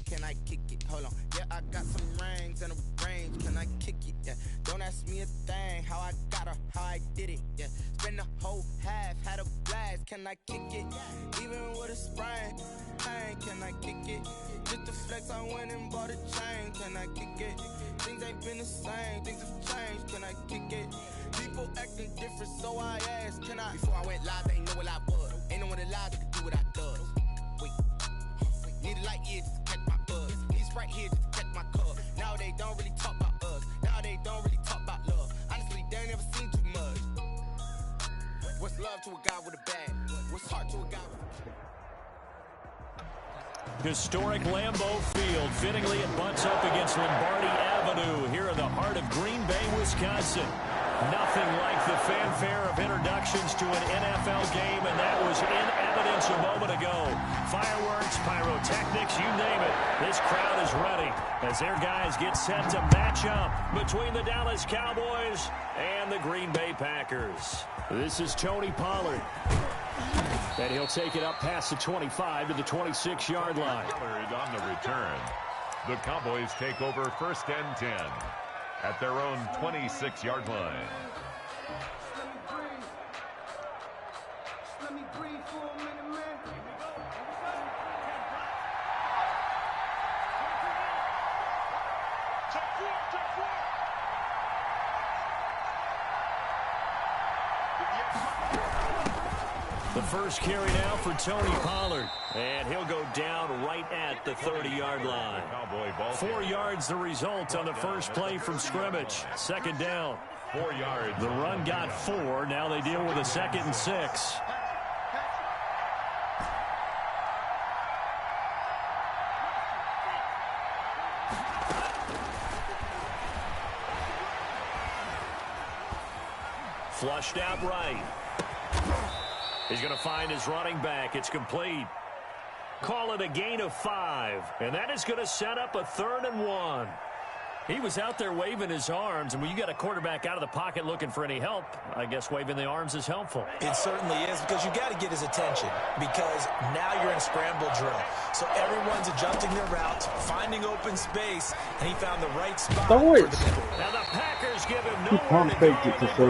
can I kick it? Hold on, yeah, I got some rings and a range, can I kick it? Yeah, don't ask me a thing, how I got her, how I did it. Yeah, spend the whole half, had a blast, can I kick it? Even with a sprain, pain, can I kick it? Just to flex, I went and bought a chain, can I kick it? Things ain't been the same, things have changed, can I kick it? People acting different, so I asked, can I? Before I went live, they ain't know what I was. Ain't no one alive that could do what I does. Wait, need a light here just to catch my buzz. Need Sprite here just to catch my cup. Now they don't really talk about us. Now they don't really talk about love. Honestly, they ain't never seen too much. What's love to a guy with a bag? What's heart to a guy with a... Historic Lambeau Field. Fittingly, it butts up against Lombardi Avenue here in the heart of Green Bay, Wisconsin. Nothing like the fanfare of introductions to an NFL game, and that was in evidence a moment ago. Fireworks, pyrotechnics, you name it. This crowd is ready as their guys get set to match up between the Dallas Cowboys and the Green Bay Packers. This is Tony Pollard. And he'll take it up past the 25 to the 26-yard line. On the return, the Cowboys take over 1st and 10 at their own 26-yard line. Let me breathe for a minute, man. The first carry now for Tony Pollard. And he'll go down right at the 30-yard line. 4 yards the result on the first play from scrimmage. Second down. 4 yards. The run got 4. Now they deal with a 2nd and 6. Flushed out right. He's going to find his running back. It's complete. Call it a gain of 5. And that is going to set up a 3rd and 1. He was out there waving his arms, and when you got a quarterback out of the pocket looking for any help, I guess waving the arms is helpful. It certainly is, because you got to get his attention, because now you're in scramble drill. So everyone's adjusting their routes, finding open space, and he found the right spot for the middle. Now the Packers give him nowhere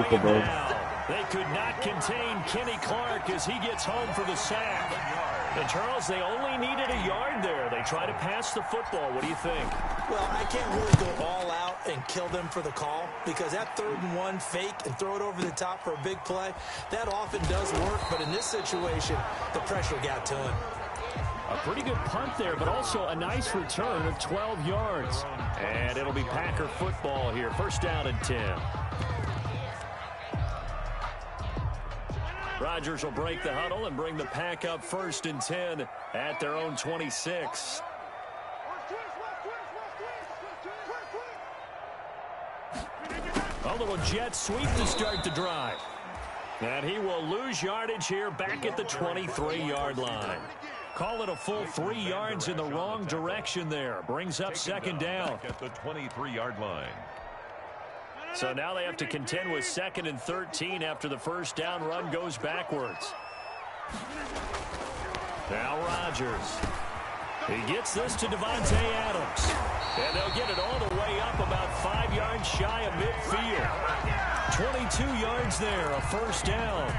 to go now. They could not contain Kenny Clark as he gets home for the sack. And, Charles, they only needed a yard there. They try to pass the football. What do you think? Well, I can't really go all out and kill them for the call, because that 3rd and 1 fake and throw it over the top for a big play, that often does work. But in this situation, the pressure got to him. A pretty good punt there, but also a nice return of 12 yards. And it'll be Packer football here. 1st down and 10. Rodgers will break the huddle and bring the Pack up 1st and 10 at their own 26. A little jet sweep to start the drive. And he will lose yardage here back at the 23-yard line. Call it a full 3 yards in the wrong direction there. Brings up 2nd down. At the 23-yard line. So now they have to contend with 2nd and 13 after the 1st down run goes backwards. Now Rodgers. He gets this to Devontae Adams. And they'll get it all the way up about 5 yards shy of midfield. 22 yards there, a 1st down.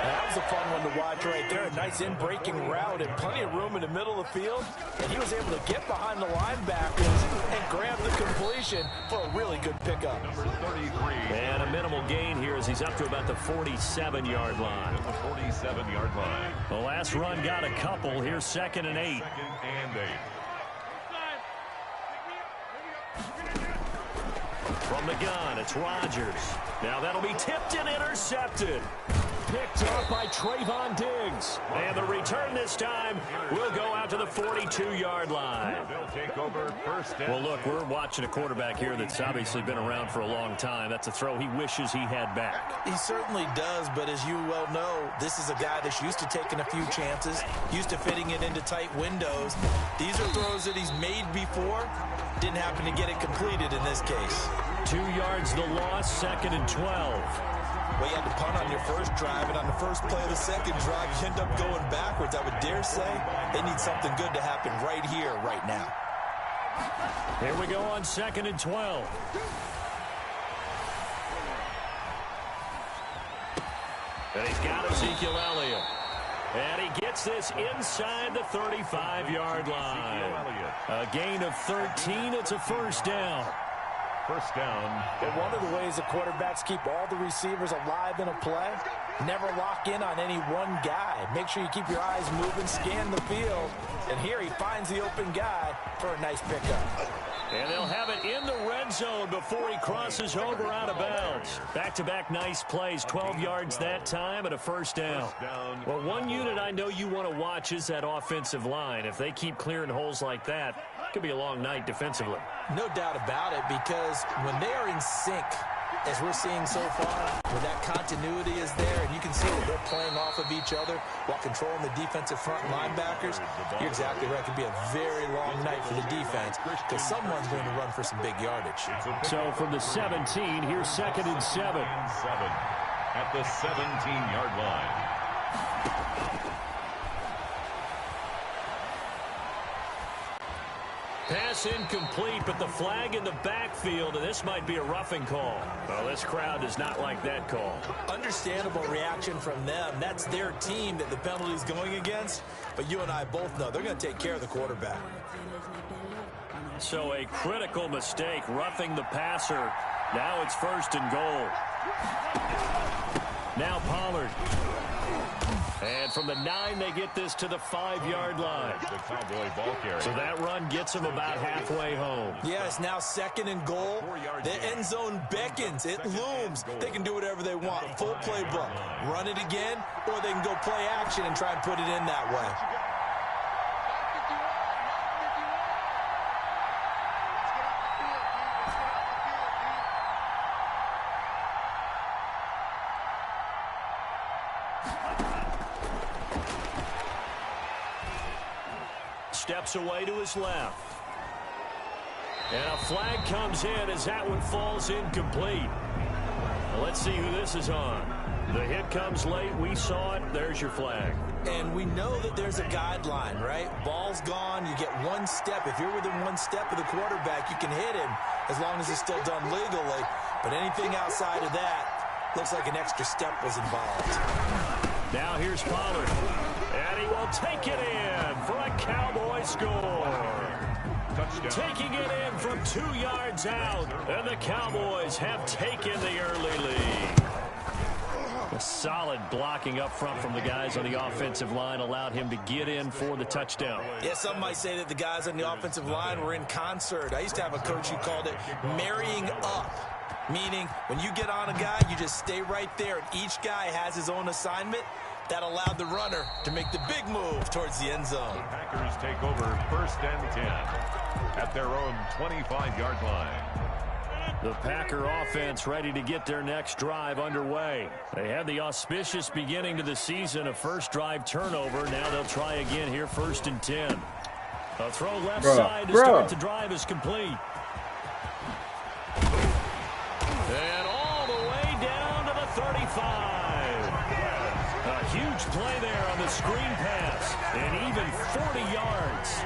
That was a fun one to watch right there. A nice in-breaking route and plenty of room in the middle of the field. And he was able to get behind the linebackers and grab the completion for a really good pickup. Number 33. And a minimal gain here as he's up to about the 47-yard line. The 47-yard line. The last run got a couple. Here's 2nd and 8. 2nd and 8. From the gun, it's Rodgers. Now that'll be tipped and intercepted. Picked up by Trayvon Diggs. And the return this time will go out to the 42-yard line. They'll take over 1st and... Well, look, we're watching a quarterback here that's obviously been around for a long time. That's a throw he wishes he had back. He certainly does, but as you well know, this is a guy that's used to taking a few chances, used to fitting it into tight windows. These are throws that he's made before. Didn't happen to get it completed in this case. 2 yards the loss, 2nd and 12. Well, you had to punt on your first drive, and on the first play of the second drive, you end up going backwards. I would dare say they need something good to happen right here, right now. Here we go on 2nd and 12. And he's got Ezekiel Elliott. And he gets this inside the 35-yard line. A gain of 13. It's a first down. First down. And one of the ways the quarterbacks keep all the receivers alive in a play, never lock in on any one guy. Make sure you keep your eyes moving, scan the field. And here he finds the open guy for a nice pickup. And they'll have it in the red zone before he crosses over out of bounds. Back-to-back nice plays, 12 yards that time and a first down. Well, one unit I know you want to watch is that offensive line. If they keep clearing holes like that, it could be a long night defensively. No doubt about it, because when they are in sync, as we're seeing so far, when that continuity is there and you can see that they're playing off of each other while controlling the defensive front linebackers, you're exactly right. It could be a very long night for the defense because someone's going to run for some big yardage. So from the 17, here's 2nd and 7. At the 17-yard line. Pass incomplete, but the flag in the backfield, and this might be a roughing call. Well, this crowd does not like that call. Understandable reaction from them. That's their team that the penalty's going against, but you and I both know they're going to take care of the quarterback. So a critical mistake, roughing the passer. Now it's 1st and goal. Now Pollard. And from the 9, they get this to the 5-yard line. The Cowboy ball carrier. So that run gets them about halfway home. Yeah, it's now 2nd and goal. The end zone beckons. It looms. They can do whatever they want. Full playbook. Run it again, or they can go play action and try and put it in that way. Steps away to his left. And a flag comes in as that one falls incomplete. Well, let's see who this is on. The hit comes late. We saw it. There's your flag. And we know that there's a guideline, right? Ball's gone. You get one step. If you're within one step of the quarterback, you can hit him as long as it's still done legally. But anything outside of that looks like an extra step was involved. Now here's Pollard. And he will take it in for a Cowboy score. Touchdown. Taking it in from 2 yards out. And the Cowboys have taken the early lead. A solid blocking up front from the guys on the offensive line allowed him to get in for the touchdown. Yeah, some might say that the guys on the offensive line were in concert. I used to have a coach who called it marrying up. Meaning, when you get on a guy, you just stay right there, and each guy has his own assignment. That allowed the runner to make the big move towards the end zone. The Packers take over 1st and 10 at their own 25-yard line. The Packer offense ready to get their next drive underway. They had the auspicious beginning to the season, a first drive turnover. Now they'll try again here, 1st and 10. A throw left side to start the drive is complete. And all the way down to the 35. A huge play there on the screen pass. And even 40 yards.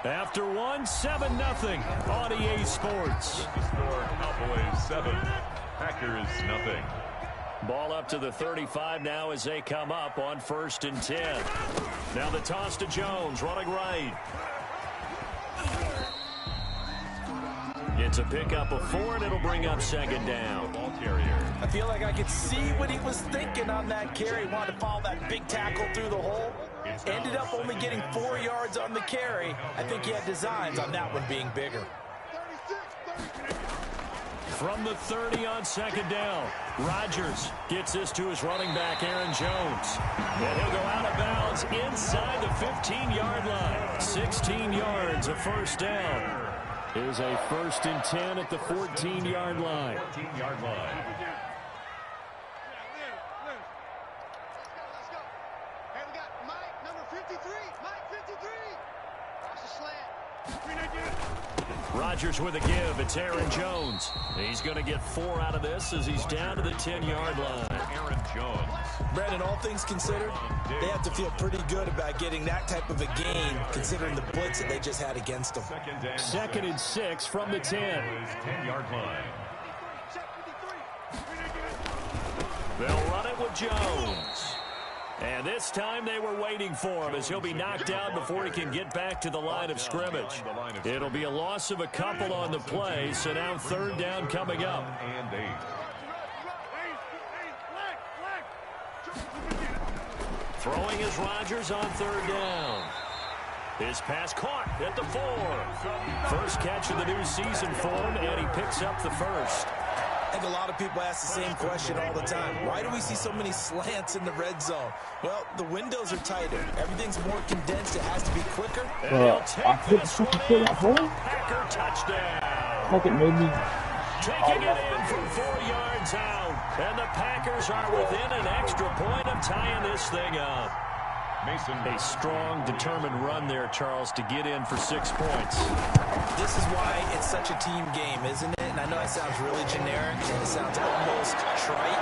After one, 7-0 on EA Sports. The score, Cowboys 7, Packers nothing. Ball up to the 35 now as they come up on 1st and 10. Now the toss to Jones, running right. It's a pickup of 4, and it'll bring up 2nd down. Ball carrier. I feel like I could see what he was thinking on that carry. Wanted to follow that big tackle through the hole. Ended up only getting 4 yards on the carry. I think he had designs on that one being bigger. From the 30 on 2nd down, Rodgers gets this to his running back, Aaron Jones. And he'll go out of bounds inside the 15-yard line. 16 yards, a first down. Here's a 1st and 10 at the 14-yard line. 14-yard line. Let's go. Hey, we got Mike, number 53. Mike, 53. Watch the slant. Rodgers with a give. It's Aaron Jones. He's going to get 4 out of this as he's down to the 10-yard line. Aaron Jones. Brandon, all things considered, they have to feel pretty good about getting that type of a gain, considering the blitz that they just had against them. Second and 6 from the 10. 10-yard line. They'll run it with Jones. And this time they were waiting for him as he'll be knocked down before he can get back to the line of scrimmage. It'll be a loss of a couple on the play, so now third down coming up. And 8. Throwing is Rodgers on third down. His pass caught at the 4. First catch of the new season for him, and he picks up the first. I think a lot of people ask the same question all the time. Why do we see so many slants in the red zone? Well, the windows are tighter. Everything's more condensed. It has to be quicker. And he'll take this one in. Packer touchdown. Like it made me. Taking it in from 4 yards out. And the Packers are within an extra point of tying this thing up. A strong, determined run there, Charles, to get in for 6 points. This is why it's such a team game, isn't it? And I know that sounds really generic and it sounds almost trite,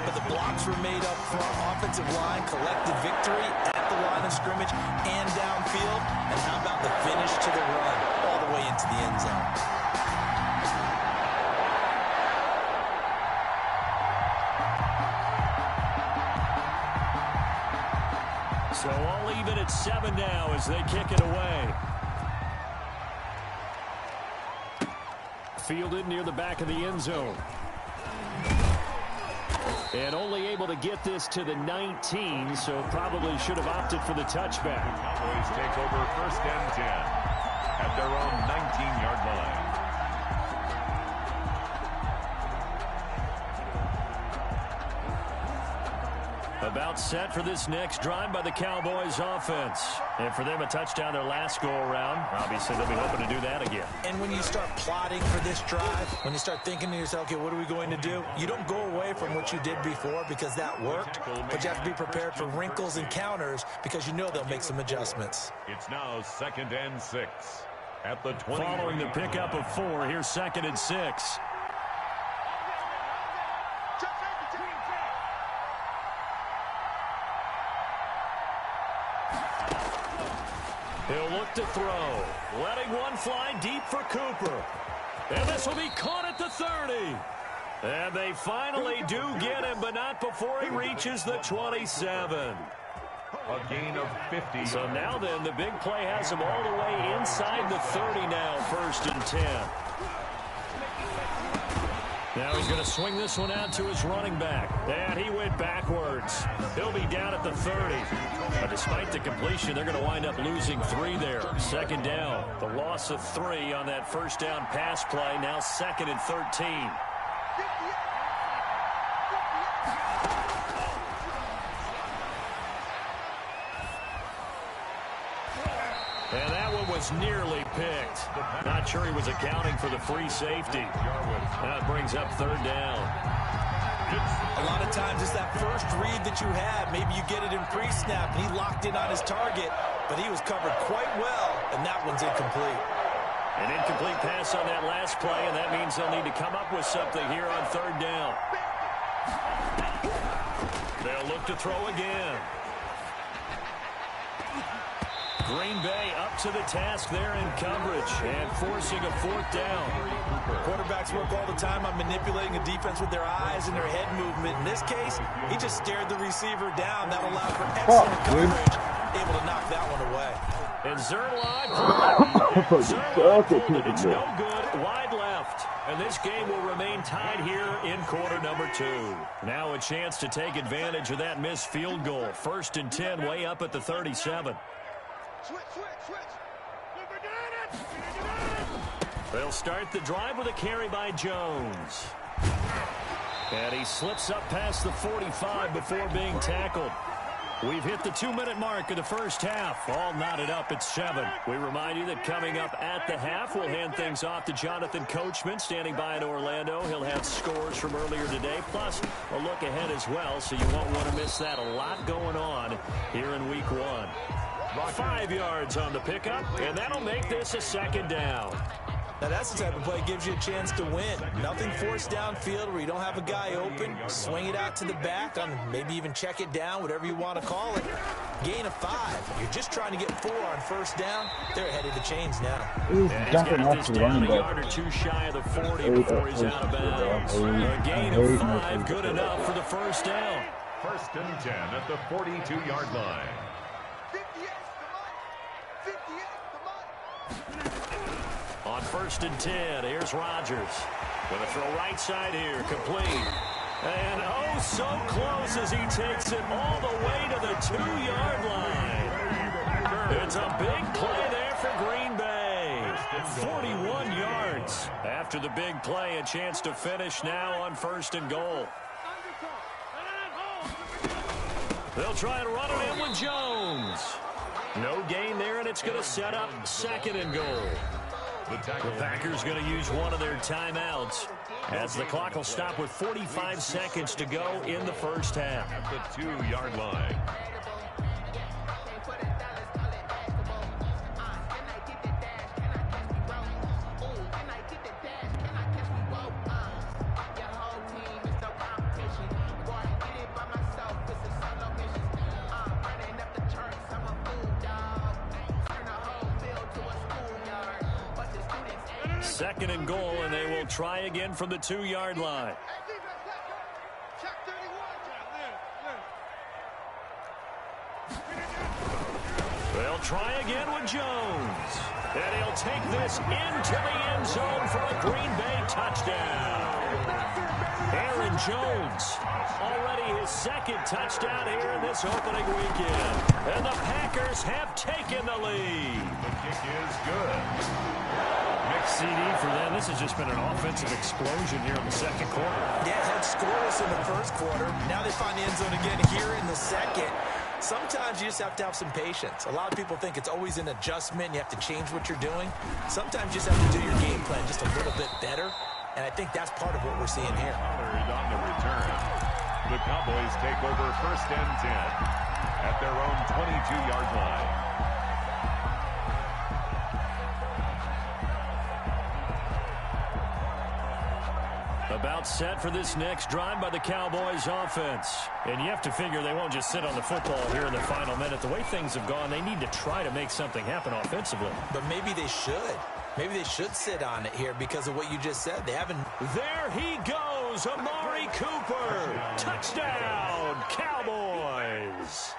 but the blocks were made up front. Offensive line collected victory at the line of scrimmage and downfield. And how about the finish to the run all the way into the end zone? So all even at 7 now as they kick it away. Fielded near the back of the end zone. And only able to get this to the 19, so probably should have opted for the touchback. Cowboys take over first and 10 at their own 19-yard line. About set for this next drive by the Cowboys offense. And for them, a touchdown their last go-around. Obviously, they'll be hoping to do that again. And when you start plotting for this drive, when you start thinking to yourself, okay, what are we going to do? You don't go away from what you did before because that worked, but you have to be prepared for wrinkles and counters because you know they'll make some adjustments. It's now 2nd and 6 at the 20. Following the pickup of 4, here's 2nd and 6. He'll look to throw. Letting one fly deep for Cooper. And this will be caught at the 30. And they finally do get him, but not before he reaches the 27. A gain of 50. So now then, the big play has him all the way inside the 30 now, 1st and 10. Now he's going to swing this one out to his running back. And he went backwards. He'll be down at the 30. But despite the completion, they're going to wind up losing 3 there. 2nd down. The loss of 3 on that first down pass play. Now 2nd and 13. And that one was nearly picked. Not sure he was accounting for the free safety. That brings up 3rd down. A lot of times it's that first read that you have. Maybe you get it in pre-snap, and he locked in on his target, but he was covered quite well, and that one's incomplete. An incomplete pass on that last play, and that means they'll need to come up with something here on 3rd down. They'll look to throw again. Green Bay up to the task there in coverage and forcing a 4th down. Quarterbacks work all the time on manipulating a defense with their eyes and their head movement. In this case, he just stared the receiver down. That allowed for excellent coverage, able to knock that one away. And Zerline, it's no good, wide left. And this game will remain tied here in quarter number 2. Now a chance to take advantage of that missed field goal. 1st and 10, way up at the 37. They'll start the drive with a carry by Jones. And he slips up past the 45 before being tackled. We've hit the 2-minute mark of the first half. All knotted up at 7. We remind you that coming up at the half, we'll hand things off to Jonathan Coachman, standing by in Orlando. He'll have scores from earlier today, plus a look ahead as well, so you won't want to miss that. A lot going on here in Week 1. 5 yards on the pickup, and that'll make this a second down. Now, that's the type of play that gives you a chance to win. Nothing forced downfield where you don't have a guy open. Swing it out to the back, maybe even check it down, whatever you want to call it. Gain of 5. You're just trying to get 4 on first down. They're ahead of the chains now. He's got this down a yard or 2 shy of the 40 before he's out of bounds. A gain of 5, good enough for the first down. 1st and 10 at the 42-yard line. On 1st and 10, here's Rodgers. Going to throw right side here, complete. And oh, so close as he takes it all the way to the 2-yard line. It's a big play there for Green Bay. 41 yards. After the big play, a chance to finish now on 1st and goal. They'll try and run it in with Jones. No gain there, and it's going to set up 2nd and goal. The Packers going to use one of their timeouts as the clock will stop with 45 seconds to go in the first half. At the 2-yard line. Second and goal, and they will try again from the 2-yard line. They'll try again with Jones. And he'll take this into the end zone for a Green Bay touchdown. Aaron Jones, already his 2nd touchdown here in this opening weekend. And the Packers have taken the lead. The kick is good. CD for them. This has just been an offensive explosion here in the 2nd quarter. Yeah, had scoreless in the 1st quarter. Now they find the end zone again here in the 2nd. Sometimes you just have to have some patience. A lot of people think it's always an adjustment. You have to change what you're doing. Sometimes you just have to do your game plan just a little bit better. And I think that's part of what we're seeing here. On the return, the Cowboys take over 1st and 10 at their own 22-yard line. About set for this next drive by the Cowboys offense. And you have to figure they won't just sit on the football here in the final minute. The way things have gone, they need to try to make something happen offensively. But maybe they should. Maybe they should sit on it here because of what you just said. They haven't. There he goes, Amari Cooper. Touchdown, Cowboys.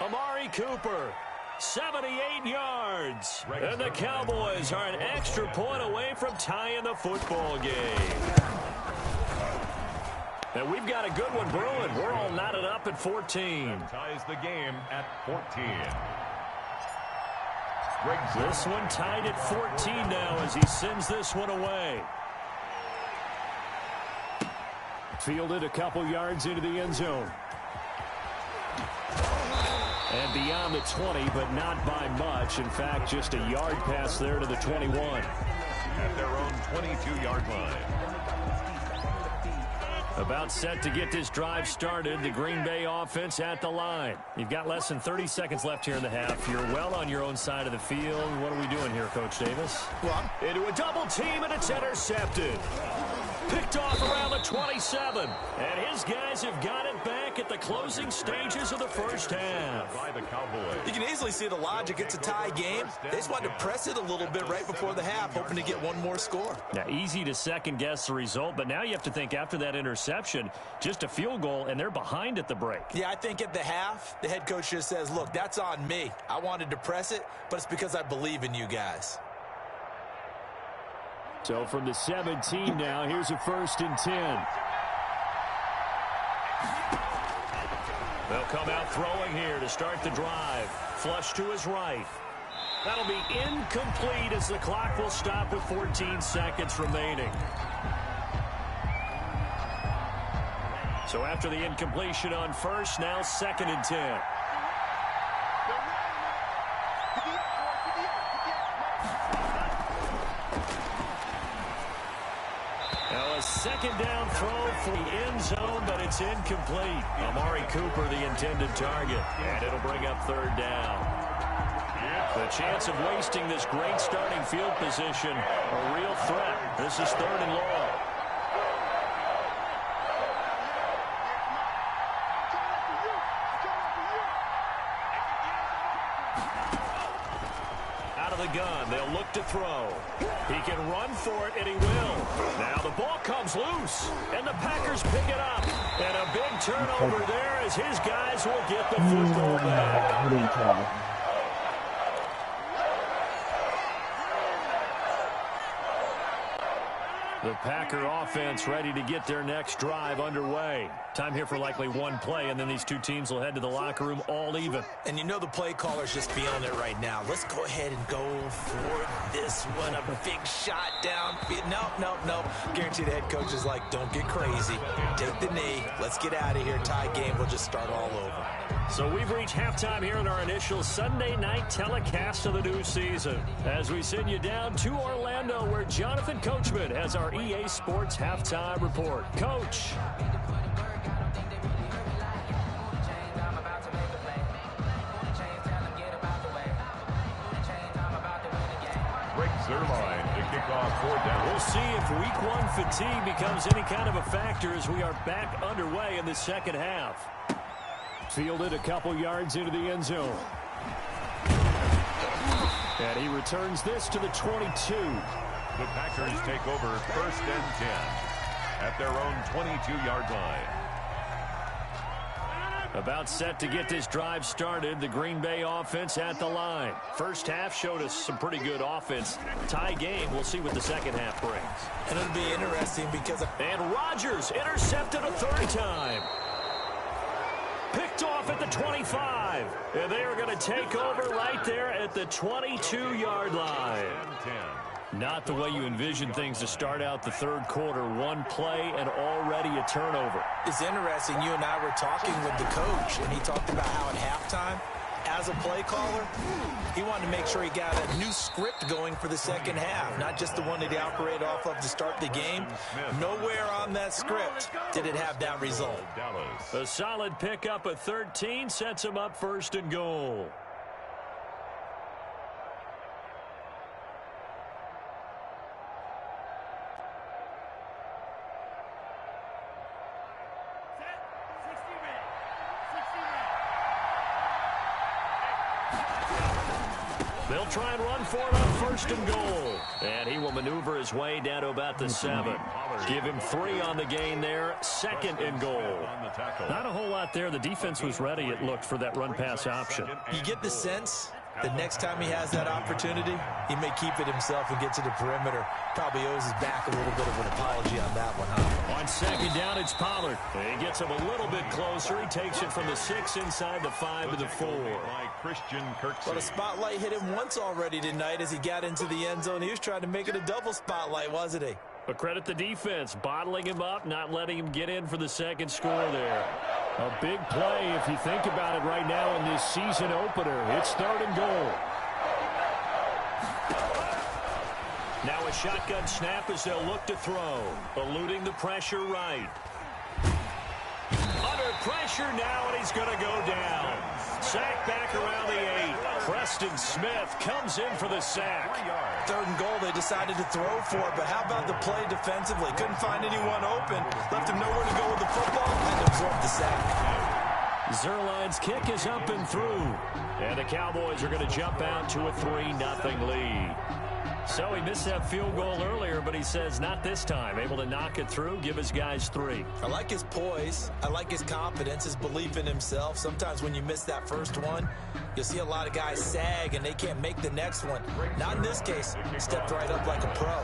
Amari Cooper. 78 yards. And the Cowboys are an extra point away from tying the football game. And we've got a good one brewing. We're all knotted up at 14. Ties the game at 14. This one tied at 14 now as he sends this one away. Fielded a couple yards into the end zone. And beyond the 20, but not by much. In fact, just a yard pass there to the 21. At their own 22-yard line. About set to get this drive started. The Green Bay offense at the line. You've got less than 30 seconds left here in the half. You're well on your own side of the field. What are we doing here, Coach Davis? Well, into a double team, and it's intercepted. Picked off around the 27. And his guys have got it back at the closing stages of the first half. By the Cowboys. you can easily see the logic. It's a tie game. They just wanted to press it a little bit right before the half, hoping to get one more score. Now, easy to second-guess the result, but now you have to think after that interception, just a field goal, and they're behind at the break. Yeah, I think at the half, the head coach just says, look, that's on me. I wanted to press it, but it's because I believe in you guys. So from the 17 now, here's a 1st and 10. They'll come out throwing here to start the drive. Flush to his right. That'll be incomplete as the clock will stop with 14 seconds remaining. So after the incompletion on first, now 2nd and 10. Now a second down throw for the end zone, but it's incomplete. Amari Cooper, the intended target, and it'll bring up 3rd down. chance of wasting this great starting field position. A real threat. This is 3rd and long. Out of the gun, they'll look to throw. He can run for it, and he will. Now the ball comes loose, and the Packers pick it up. And a big turnover there as his guys will get the football back. The Packer offense ready to get their next drive underway. Time here for likely one play, and then these two teams will head to the locker room all even. And you know the play caller's just feeling it right now. Let's go ahead and go for this one. A big shot down. Nope. Guarantee the head coach is like, don't get crazy. Take the knee. Let's get out of here. Tie game. We'll just start all over. So we've reached halftime here in our initial Sunday night telecast of the new season. As we send you down to Orlando, where Jonathan Coachman has our EA Sports halftime report. Coach. Zerline to kick off 4th down. We'll see if week 1 fatigue becomes any kind of a factor as we are back underway in the second half. Fielded a couple yards into the end zone. And he returns this to the 22. The Packers take over 1st and 10 at their own 22-yard line. About set to get this drive started. The Green Bay offense at the line. First half showed us some pretty good offense. Tie game. We'll see what the second half brings. And it'll be interesting because... And Rodgers intercepted a 3rd time. Picked off at the 25. And they are going to take over right there at the 22-yard line. Not the way you envision things to start out the 3rd quarter. One play and already a turnover. It's interesting. You and I were talking with the coach, and he talked about how at halftime, as a play caller, he wanted to make sure he got a new script going for the second half, not just the one that he operated off of to start the game. Nowhere on that script did it have that result. A solid pickup at 13 sets him up 1st and goal. They'll try and run for it on 1st and goal. And he will maneuver his way down to about the 7. Give him 3 on the gain there. 2nd and goal. Not a whole lot there. The defense was ready, it looked, for that run-pass option. You get the sense that next time he has that opportunity, he may keep it himself and get to the perimeter. Probably owes his back a little bit of an apology on that one, huh? On 2nd down, it's Pollard. He gets him a little bit closer. He takes it from the 6 inside the 5 to the 4. But a spotlight hit him once already tonight as he got into the end zone. He was trying to make it a double spotlight, wasn't he? But credit the defense, bottling him up, not letting him get in for the 2nd score there. A big play if you think about it right now in this season opener. It's 3rd and goal. Now a shotgun snap as they'll look to throw. Eluding the pressure right. Under pressure now, and he's going to go down. Sack back around the 8. Preston Smith comes in for the sack. 3rd and goal, they decided to throw for it, but how about the play defensively? Couldn't find anyone open. Left him nowhere to go with the football. Had to absorb the sack. Zerline's kick is up and through. And the Cowboys are going to jump out to a 3-0 lead. So he missed that field goal earlier, but he says not this time. Able to knock it through, give his guys 3. I like his poise. I like his confidence, his belief in himself. Sometimes when you miss that first one, you'll see a lot of guys sag and they can't make the next one. Not in this case. Stepped right up like a pro.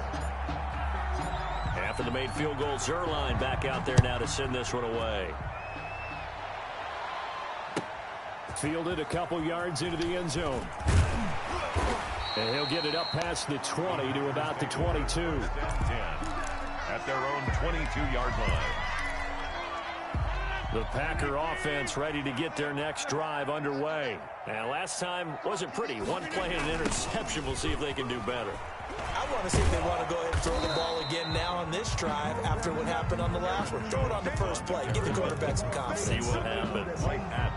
After the made field goal, Zerline back out there now to send this one away. Fielded a couple yards into the end zone. And he'll get it up past the 20 to about the 22. At their own 22-yard line. The Packer offense ready to get their next drive underway. Now, last time wasn't pretty. One play and an interception. We'll see if they can do better. I want to see if they want to go ahead and throw the ball again now on this drive after what happened on the last one. Throw it on the first play. Give the quarterback some confidence. See what happens.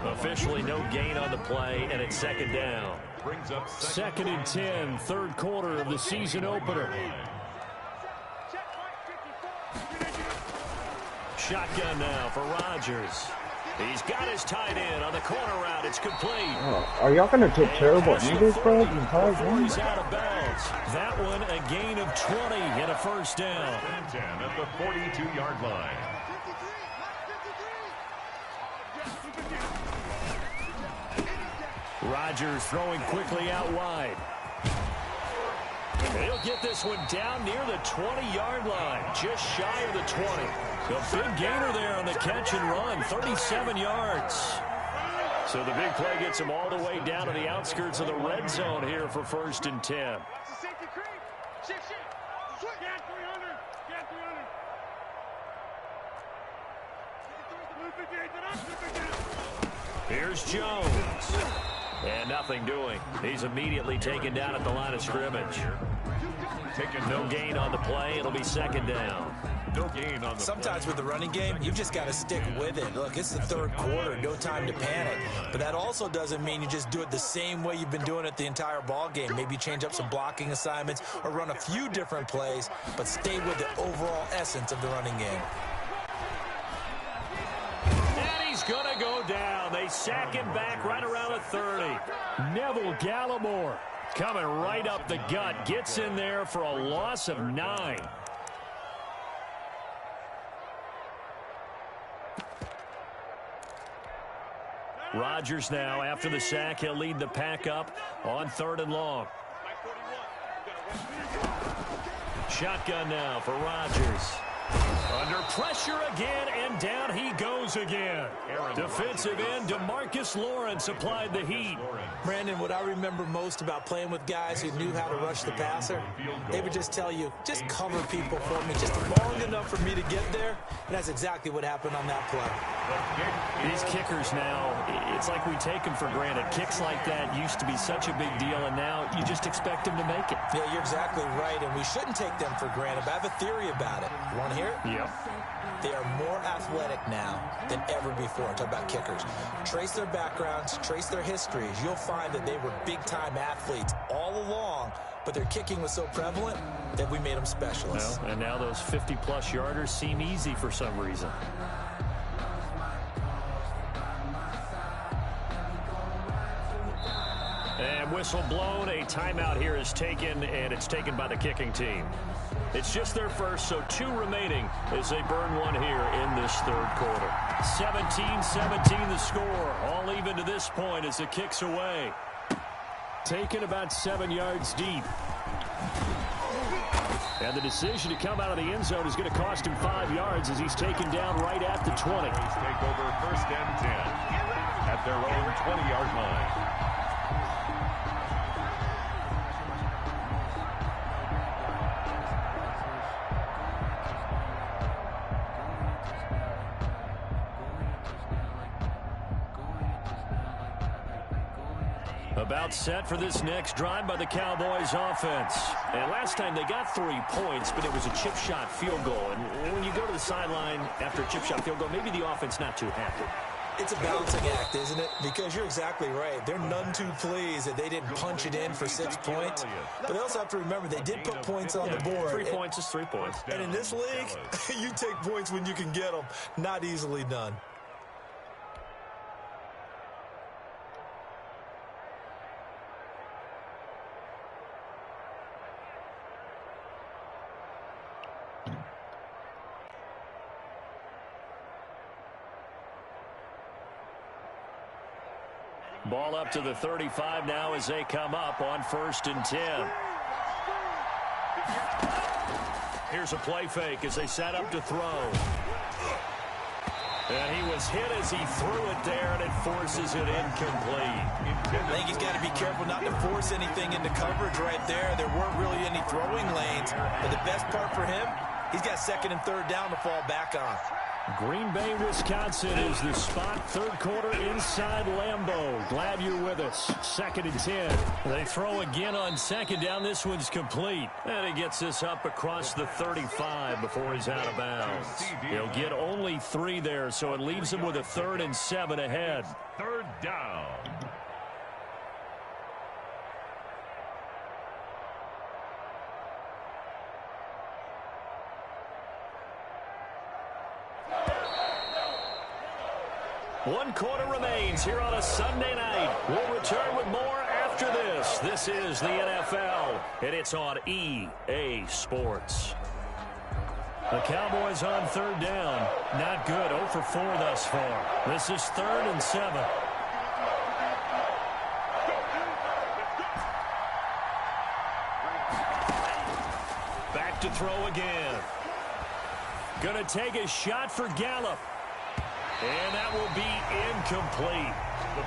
Officially no gain on the play, and it's second down. Brings up Second and 10, third quarter of the season opener. Shotgun now for Rodgers. He's got his tight end on the corner route. It's complete. Oh, are y'all going to take care of what needed, bro? He's out of bounds. That one a gain of 20 and a first down. 10 at the 42-yard line. Rodgers throwing quickly out wide. He'll get this one down near the 20-yard line, just shy of the 20. A big gainer there on the catch and run, 37 yards. So the big play gets him all the way down to the outskirts of the red zone here for first and 10. Here's Jones. And nothing doing. He's immediately taken down at the line of scrimmage. No gain on the play. It'll be second down. No gain on the Sometimes with the running game, you've just got to stick with it. Look, it's the third quarter. No time to panic. But that also doesn't mean you just do it the same way you've been doing it the entire ball game. Maybe change up some blocking assignments or run a few different plays, but stay with the overall essence of the running game. And he's going to go down. They sack him back right around the 30. Neville Gallimore coming right up the gut. Gets in there for a loss of 9. Rodgers now, after the sack, he'll lead the pack up on 3rd and long. Shotgun now for Rodgers. Under pressure again, and down he goes again. Defensive end DeMarcus Lawrence applied the heat. Brandon, what I remember most about playing with guys who knew how to rush the passer, they would just tell you, just cover people for me just long enough for me to get there, and that's exactly what happened on that play. These kickers now, it's like we take them for granted. Kicks like that used to be such a big deal, and now you just expect them to make it. Yeah, you're exactly right, and we shouldn't take them for granted, but I have a theory about it. You want to hear it? Yep. They are more athletic now than ever before. I'm talking about kickers. Trace their backgrounds, trace their histories. You'll find that they were big-time athletes all along, but their kicking was so prevalent that we made them specialists. Well, and now those 50-plus yarders seem easy for some reason. And whistle blown. A timeout here is taken, and it's taken by the kicking team. It's just their first, so 2 remaining as they burn one here in this third quarter. 17-17 the score. All even to this point as the kick's away. Taken about 7 yards deep. And the decision to come out of the end zone is going to cost him 5 yards as he's taken down right at the 20. Take over first and 10 at their own 20-yard line. About set for this next drive by the Cowboys offense. And last time they got 3 points, but it was a chip shot field goal. And when you go to the sideline after a chip shot field goal, maybe the offense not too happy. It's a balancing act, isn't it? Because you're exactly right. They're none too pleased that they didn't punch it in for 6 points. But they also have to remember they did put points on the board. 3 points is 3 points. And in this league, you take points when you can get them. Not easily done. Ball up to the 35 now as they come up on 1st and 10. Here's a play fake as they set up to throw. And he was hit as he threw it there, and it forces it incomplete. I think he's got to be careful not to force anything into coverage right there. There weren't really any throwing lanes. But the best part for him, he's got 2nd and 3rd down to fall back on. Green Bay, Wisconsin is the spot. Third quarter inside Lambeau. Glad you're with us. 2nd and 10. They throw again on 2nd down. This one's complete. And he gets this up across the 35 before he's out of bounds. He'll get only 3 there, so it leaves him with a 3rd and 7 ahead. 3rd down. One quarter remains here on a Sunday night. We'll return with more after this. This is the NFL, and it's on EA Sports. The Cowboys on 3rd down. Not good. 0 for 4 thus far. This is 3rd and 7. Back to throw again. Gonna take a shot for Gallup. And that will be incomplete.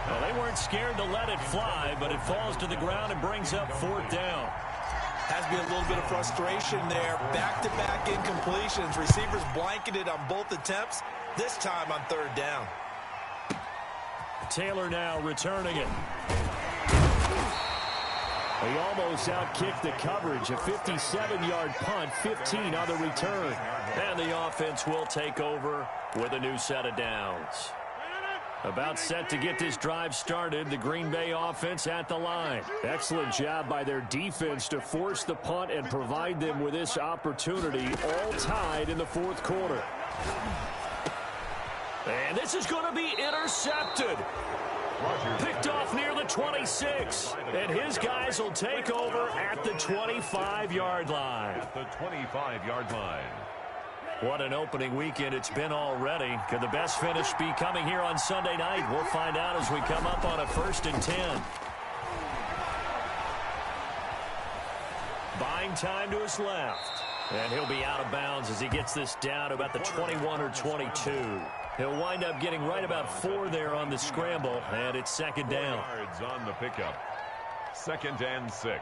Well, they weren't scared to let it fly, but it falls to the ground and brings up 4th down. Has to be a little bit of frustration there. Back-to-back incompletions. Receivers blanketed on both attempts, this time on 3rd down. Taylor now returning it. He almost outkicked the coverage. A 57-yard punt, 15 on the return. And the offense will take over with a new set of downs. About set to get this drive started, the Green Bay offense at the line. Excellent job by their defense to force the punt and provide them with this opportunity, all tied in the 4th quarter. And this is going to be intercepted. Picked off near the 26. And his guys will take over at the 25-yard line. At the 25-yard line. What an opening weekend it's been already. Could the best finish be coming here on Sunday night? We'll find out as we come up on a 1st and 10. Buying time to his left. And he'll be out of bounds as he gets this down to about the 21 or 22. He'll wind up getting right about 4 there on the scramble, and it's 2nd down. Yards on the pickup. 2nd and 6.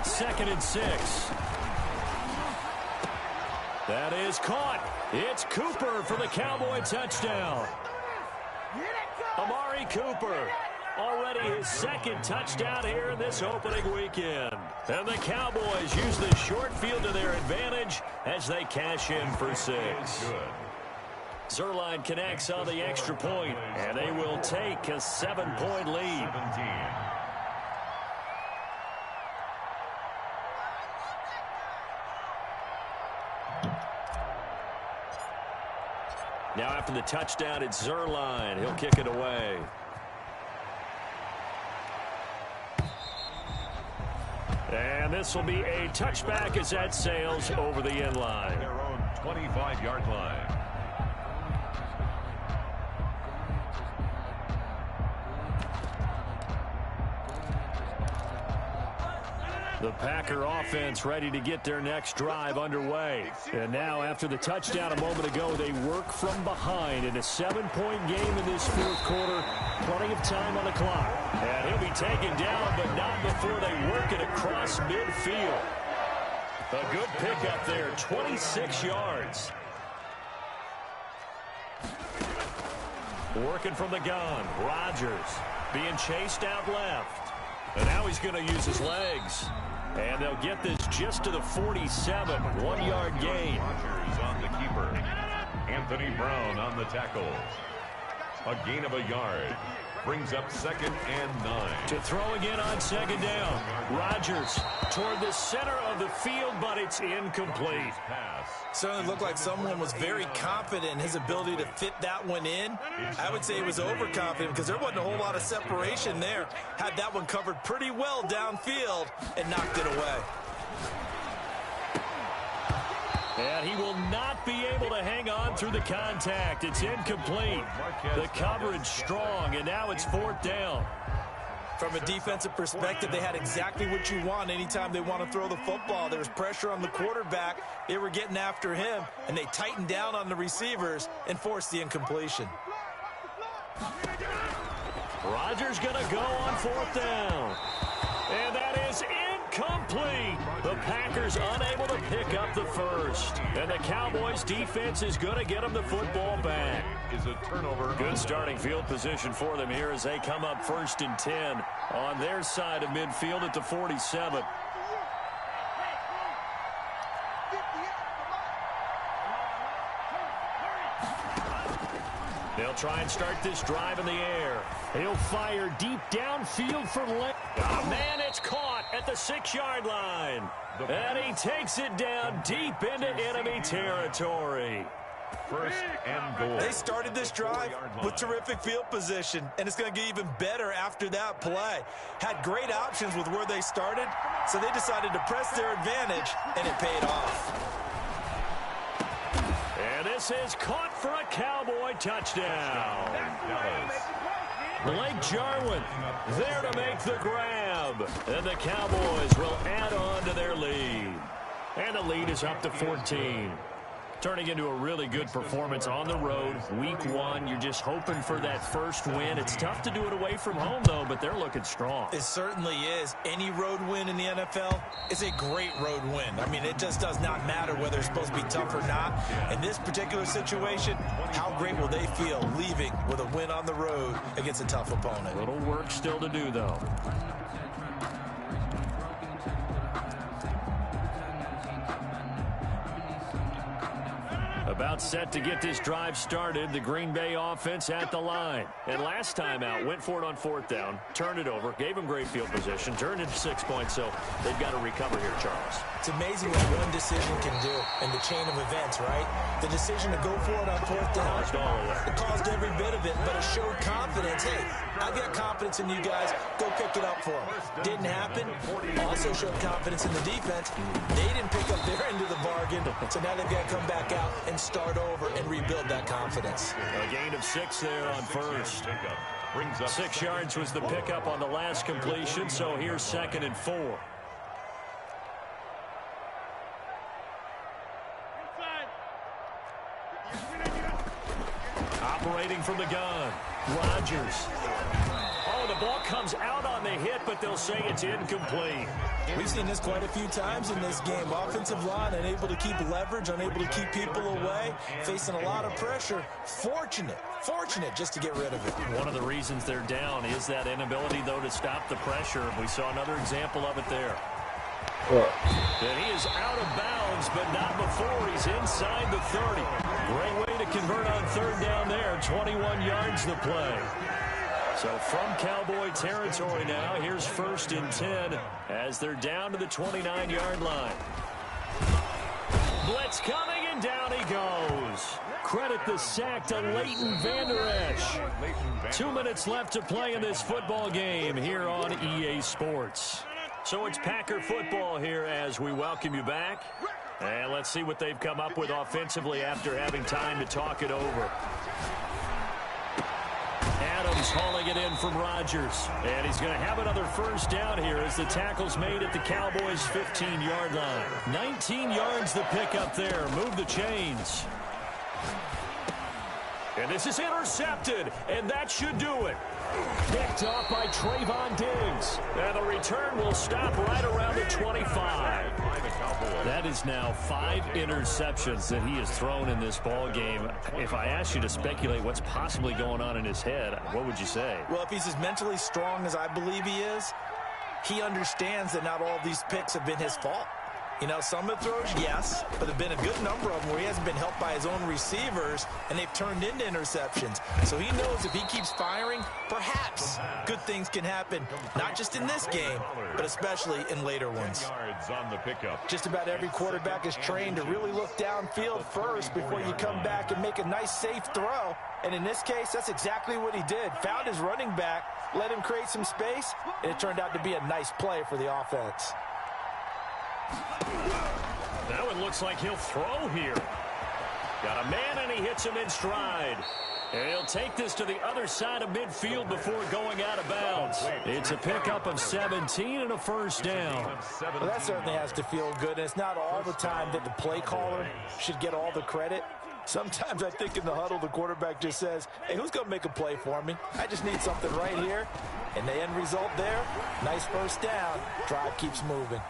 Second and 6. That is caught. It's Cooper for the Cowboy touchdown. Amari Cooper, already his 2nd touchdown here in this opening weekend. And the Cowboys use the short field to their advantage as they cash in for 6. Zerline connects on the extra point, and they will take a 7-point lead. 17. Now after the touchdown, it's Zerline. He'll kick it away. And this will be a touchback as that sails over the end line. Their own 25-yard line. The Packer offense ready to get their next drive underway. And now after the touchdown a moment ago, they work from behind in a 7-point game in this 4th quarter. Plenty of time on the clock. And he'll be taken down, but not before they work it across midfield. A good pickup there, 26 yards. Working from the gun, Rodgers being chased out left. And now he's going to use his legs. And they'll get this just to the 47, 1-yard gain. Rodgers on the keeper. Anthony Brown on the tackle. A gain of a yard. Brings up 2nd and 9. To throw again on 2nd down. Rodgers toward the center of the field, but it's incomplete. Pass. Certainly looked like someone was very confident in his ability to fit that one in. I would say he was overconfident because there wasn't a whole lot of separation there. Had that one covered pretty well downfield and knocked it away. And he will not be able to hang on through the contact. It's incomplete. The coverage strong, and now it's 4th down. From a defensive perspective, they had exactly what you want anytime they want to throw the football. There was pressure on the quarterback. They were getting after him, and they tightened down on the receivers and forced the incompletion. Rodgers going to go on 4th down. And that is incomplete. The Packers unable to pick up the first. And the Cowboys defense is going to get them the football back. Is a turnover. Good starting field position for them here as they come up 1st and 10 on their side of midfield at the 47. They'll try and start this drive in the air. He'll fire deep downfield for left. Oh, man, it's caught at the 6-yard line. And he takes it down deep into enemy territory. 1st and goal. They started this drive with terrific field position, and it's going to get even better after that play. Had great options with where they started, so they decided to press their advantage, and it paid off. And this is caught for a Cowboy touchdown. Blake Jarwin there to make the grab. And the Cowboys will add on to their lead. And the lead is up to 14. Turning into a really good performance on the road. Week 1, you're just hoping for that first win. It's tough to do it away from home, though, but they're looking strong. It certainly is. Any road win in the NFL is a great road win. I mean, it just does not matter whether it's supposed to be tough or not. In this particular situation, how great will they feel leaving with a win on the road against a tough opponent? A little work still to do, though. About set to get this drive started. The Green Bay offense at the line. And last time out, went for it on 4th down, turned it over, gave them great field position, turned into 6 points, so they've got to recover here, Charles. It's amazing what one decision can do in the chain of events, right? The decision to go for it on 4th down, it caused every bit of it, but it showed confidence. Hey, I've got confidence in you guys. Go pick it up for them. Didn't happen. Also showed confidence in the defense. They didn't pick up their end of the bargain, so now they've got to come back out and start over and rebuild that confidence. A gain of 6 there on first. 6 yards was the pickup on the last completion, so here's 2nd and 4. Operating from the gun, Rodgers. Oh, the ball comes out on the hit, but they'll say it's incomplete. We've seen this quite a few times in this game. Offensive line unable to keep leverage, unable to keep people away, facing a lot of pressure. Fortunate just to get rid of it. One of the reasons they're down is that inability, though, to stop the pressure. We saw another example of it there. And he is out of bounds, but not before he's inside the 30. Great way to convert on 3rd down there. 21 yards the play. So from Cowboy territory now, here's 1st and 10 as they're down to the 29-yard line. Blitz coming, and down he goes. Credit the sack to Leighton Vander Esch. 2 minutes left to play in this football game here on EA Sports. So it's Packer football here as we welcome you back. And let's see what they've come up with offensively after having time to talk it over. Adams hauling it in from Rodgers. And he's going to have another 1st down here as the tackle's made at the Cowboys' 15-yard line. 19 yards the pickup there. Move the chains. And this is intercepted, and that should do it. Picked off by Trayvon Diggs. And the return will stop right around the 25. That is now 5 interceptions that he has thrown in this ball game. If I asked you to speculate what's possibly going on in his head, what would you say? Well, if he's as mentally strong as I believe he is, he understands that not all these picks have been his fault. You know, some of the throws, yes, but there have been a good number of them where he hasn't been helped by his own receivers, and they've turned into interceptions. So he knows if he keeps firing, perhaps good things can happen, not just in this game, but especially in later ones. Just about every quarterback is trained to really look downfield first before you come back and make a nice, safe throw. And in this case, that's exactly what he did. Found his running back, let him create some space, and it turned out to be a nice play for the offense. That one looks like he'll throw here. Got a man, and he hits him in stride. And he'll take this to the other side of midfield before going out of bounds. It's a pickup of 17 and a first down. Well, that certainly has to feel good. And it's not all the time that the play caller should get all the credit. Sometimes I think in the huddle, the quarterback just says, hey, who's going to make a play for me? I just need something right here. And the end result there, nice first down. Drive keeps moving.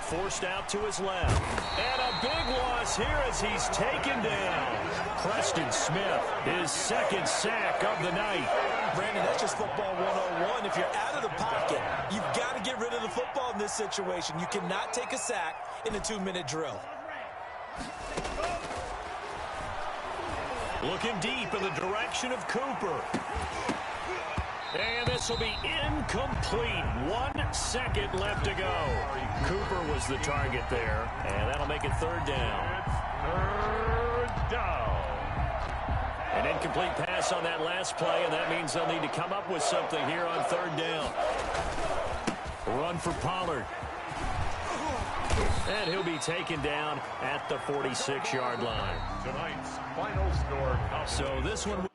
Forced out to his left. And a big loss here as he's taken down. Preston Smith, his second sack of the night. Brandon, that's just football 101. If you're out of the pocket, you've got to get rid of the football in this situation. You cannot take a sack in a 2-minute drill. Looking deep in the direction of Cooper. And this will be incomplete. 1 second left to go. Cooper was the target there, and that'll make it third down. Third down. An incomplete pass on that last play, and that means they'll need to come up with something here on third down. Run for Pollard. And he'll be taken down at the 46-yard line. Tonight's final score. So this one...